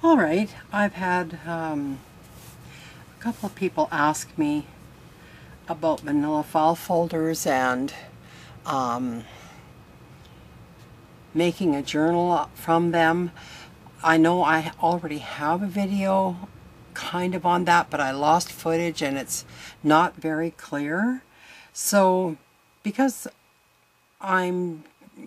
All right, I've had a couple of people ask me about manila file folders and making a journal from them. I know I already have a video kind of on that, but I lost footage and it's not very clear. So because I'm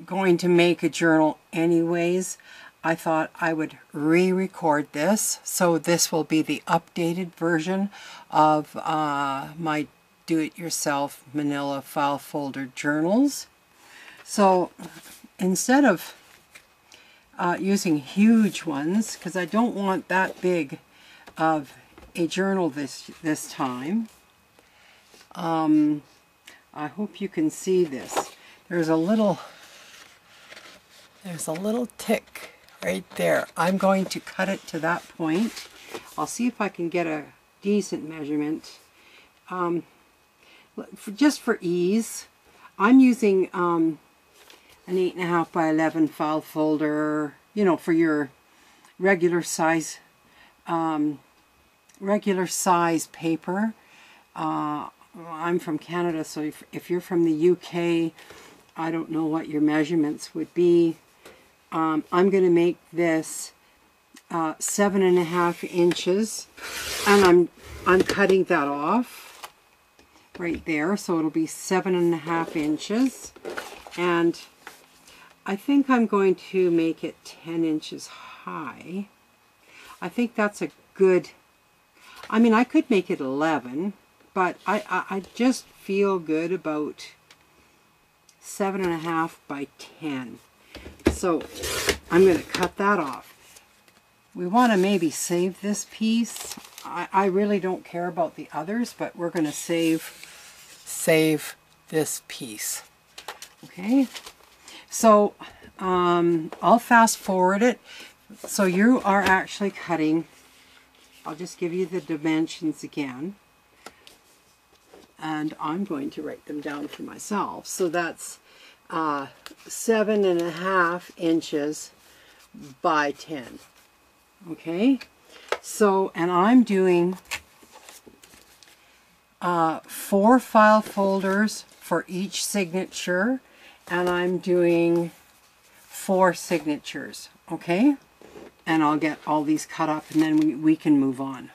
going to make a journal anyways, I thought I would re-record this. So this will be the updated version of my do-it-yourself manila file folder journals. So instead of using huge ones, because I don't want that big of a journal this time, I hope you can see this. There's a little tick right there. I'm going to cut it to that point. I'll see if I can get a decent measurement. Just for ease, I'm using an 8.5 by 11 file folder, you know, for your regular size paper. I'm from Canada, so if you're from the UK, I don't know what your measurements would be. I'm going to make this 7.5 inches, and I'm cutting that off right there, so it'll be 7.5 inches, and I think I'm going to make it 10 inches high. I think that's a good, I mean, I could make it 11, but I just feel good about 7.5 by 10. So I'm going to cut that off. We want to maybe save this piece. I really don't care about the others, but we're going to save this piece. Okay, so I'll fast forward it. So you are actually cutting, I'll just give you the dimensions again, and I'm going to write them down for myself. So that's 7.5 inches by 10. Okay, so, and I'm doing 4 file folders for each signature, and I'm doing 4 signatures. Okay, and I'll get all these cut up, and then we can move on.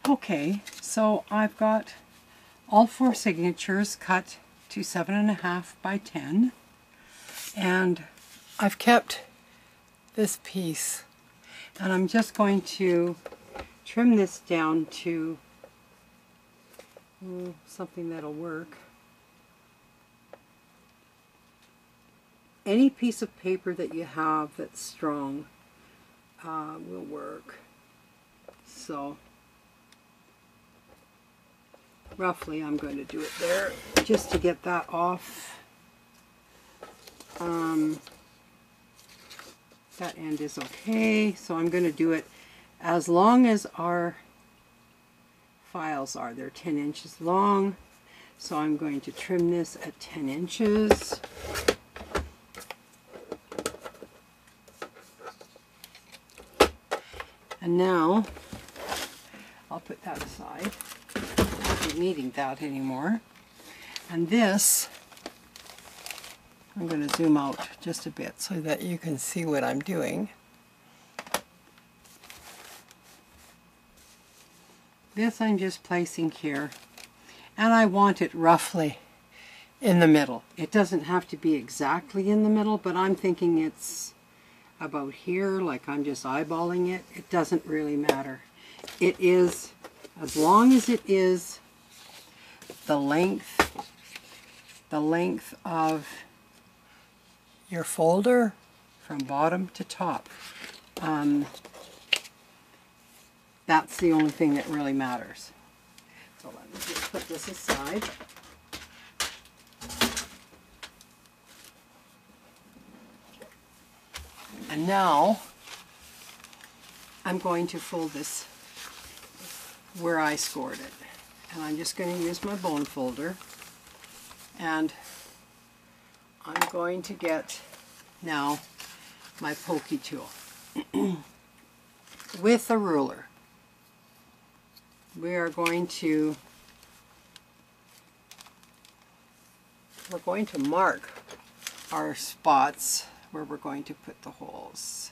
Okay, so I've got all 4 signatures cut to 7.5 by 10, and I've kept this piece, and I'm just going to trim this down to something that'll work. Any piece of paper that you have that's strong will work. So roughly I'm going to do it there just to get that off. That end is okay, so I'm going to do it as long as our files are. They're 10 inches long, so I'm going to trim this at 10 inches. And now I'll put that aside. I'm not needing that anymore. And this, I'm going to zoom out just a bit so that you can see what I'm doing. This I'm just placing here, and I want it roughly in the middle. It doesn't have to be exactly in the middle, but I'm thinking it's about here, like I'm just eyeballing it. It doesn't really matter. It is, as long as it is the length of your folder from bottom to top. That's the only thing that really matters. So let me just put this aside. And now I'm going to fold this where I scored it. And I'm just going to use my bone folder, and I'm going to get now my pokey tool with a ruler. We're going to mark our spots where we're going to put the holes.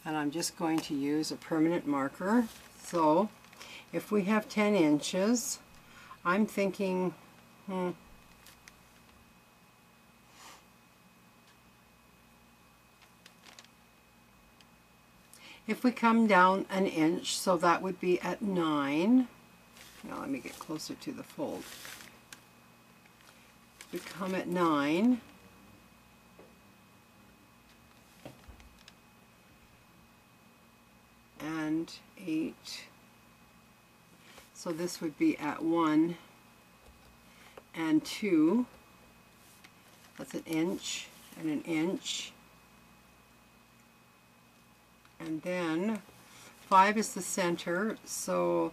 And I'm just going to use a permanent marker. So if we have 10 inches, I'm thinking, if we come down an inch, so that would be at 9. Now let me get closer to the fold. We come at 9. And 8. So this would be at 1 and 2. That's an inch and an inch. And then 5 is the center, so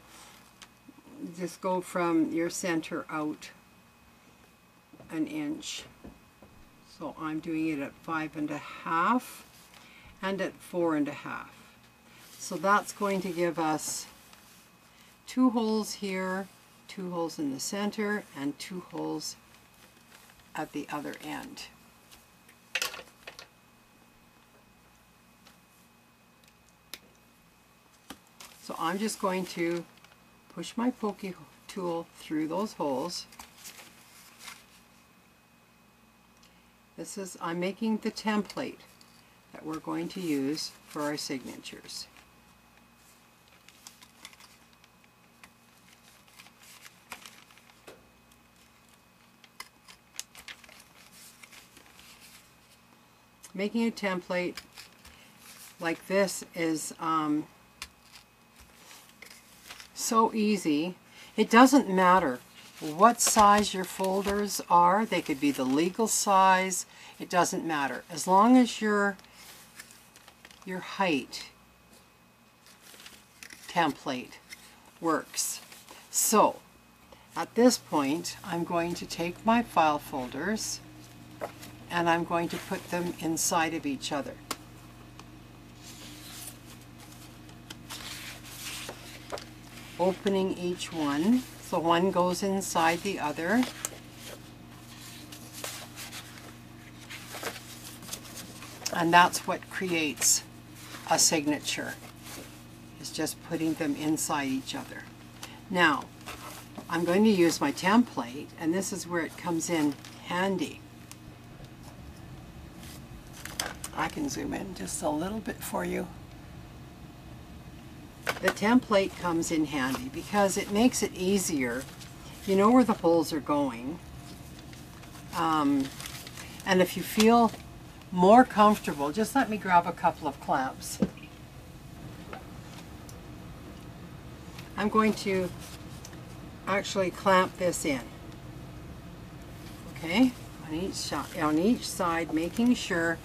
just go from your center out an inch. So I'm doing it at 5.5 and at 4.5. So that's going to give us 2 holes here, 2 holes in the center, and 2 holes at the other end. So I'm just going to push my pokey tool through those holes. I'm making the template that we're going to use for our signatures. Making a template like this is so easy. It doesn't matter what size your folders are. They could be the legal size. It doesn't matter. As long as your height template works. So at this point, I'm going to take my file folders and I'm going to put them inside of each other. Opening each one, so one goes inside the other. And that's what creates a signature, is just putting them inside each other. Now, I'm going to use my template, and this is where it comes in handy. I can zoom in just a little bit for you. The template comes in handy because it makes it easier. You know where the holes are going. And if you feel more comfortable, just let me grab a couple of clamps. I'm going to actually clamp this in. Okay, on each side, making sure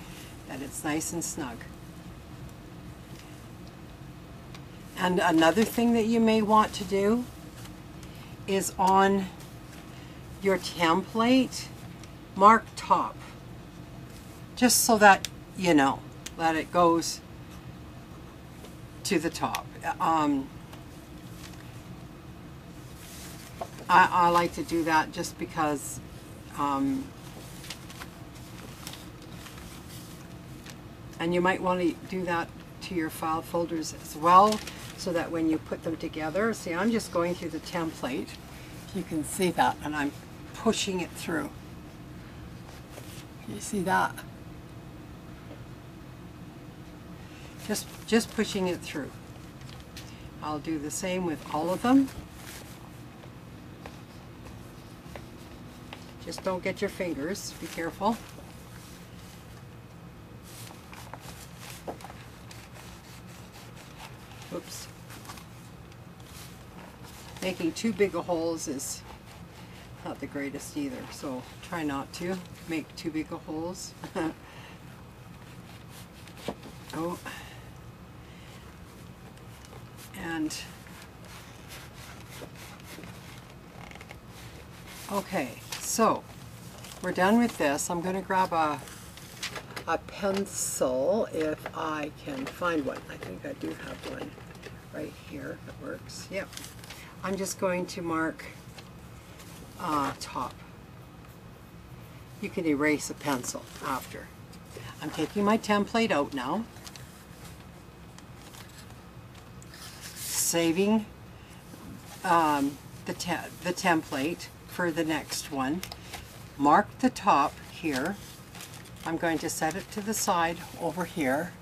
that it's nice and snug. And another thing that you may want to do is on your template, mark top. Just so that you know that it goes to the top. I like to do that just because and you might want to do that to your file folders as well, so that when you put them together, see, I'm just going through the template. You can see that, and I'm pushing it through. You see that? Just pushing it through. I'll do the same with all of them. Just don't get your fingers, be careful. Oops. Making too big of holes is not the greatest either, so try not to make too big of holes. go. And okay, so we're done with this. I'm going to grab a pencil if I can find one. I think I do have one right here that works. Yep. I'm just going to mark top. You can erase a pencil after. I'm taking my template out now. Saving the template for the next one. Mark the top here. I'm going to set it to the side over here.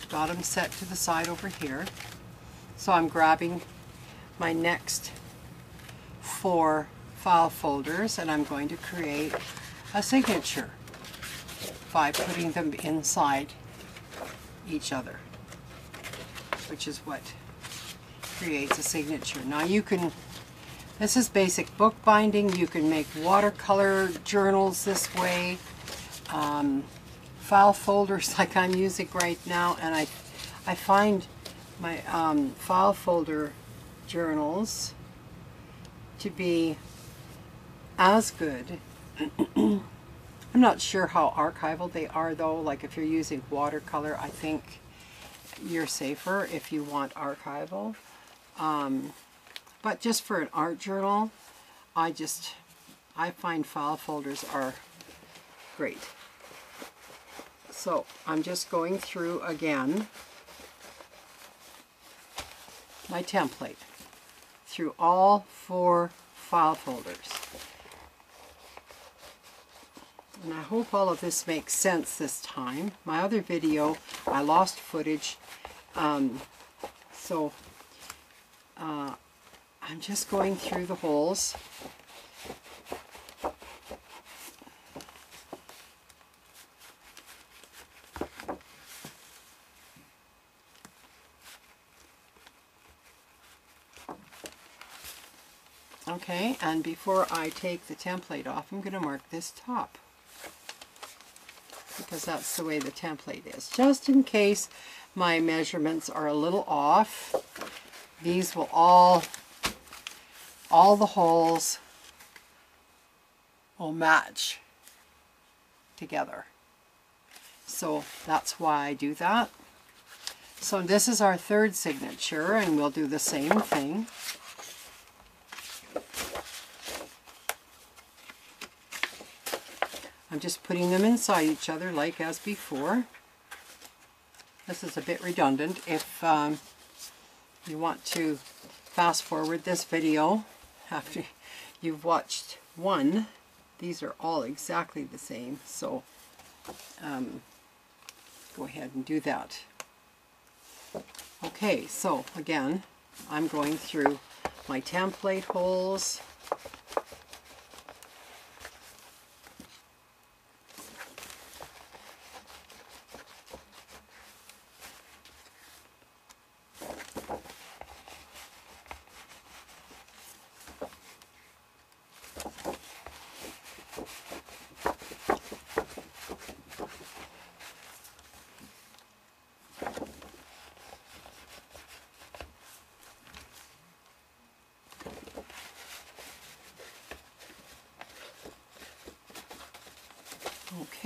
Got them set to the side over here. So I'm grabbing my next 4 file folders and I'm going to create a signature by putting them inside each other, which is what creates a signature. Now you can, this is basic bookbinding. You can make watercolor journals this way, file folders like I'm using right now, and I find my file folder journals to be as good. I'm not sure how archival they are though. Like if you're using watercolor, I think you're safer if you want archival. But just for an art journal, I find file folders are great. So I'm just going through again my template through all 4 file folders. And I hope all of this makes sense this time. My other video, I lost footage, so I'm just going through the holes. Okay, and before I take the template off, I'm going to mark this top, because that's the way the template is. Just in case my measurements are a little off, these will all the holes will match together. So that's why I do that. So this is our 3rd signature, and we'll do the same thing. I'm just putting them inside each other like as before. This is a bit redundant. If you want to fast forward this video after you've watched one, these are all exactly the same, so go ahead and do that. Okay, so again, I'm going through my template holes.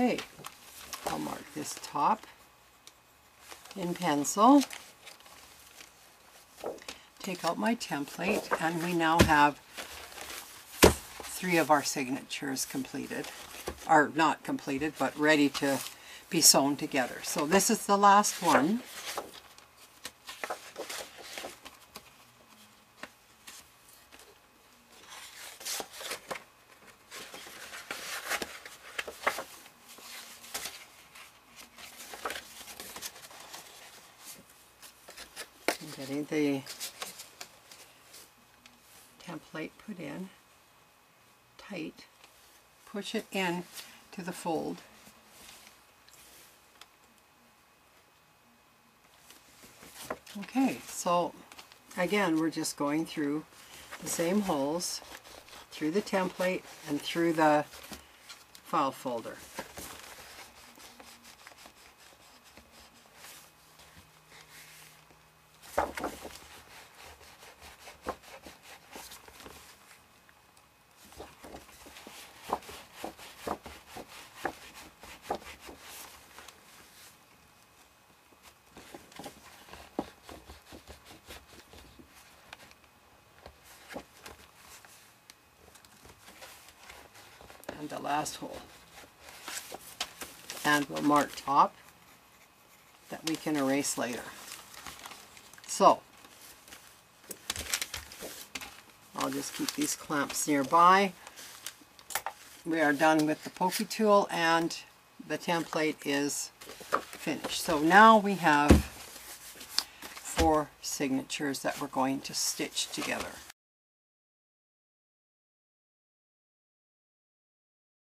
Okay, I'll mark this top in pencil, take out my template, and we now have 3 of our signatures completed, or not completed, but ready to be sewn together. So this is the last one. Getting the template put in tight, push it in to the fold. Okay, so again we're just going through the same holes, through the template and through the file folder. And the last hole. And we'll mark top that we can erase later. So, I'll just keep these clamps nearby. We are done with the pokey tool and the template is finished. So now we have 4 signatures that we're going to stitch together.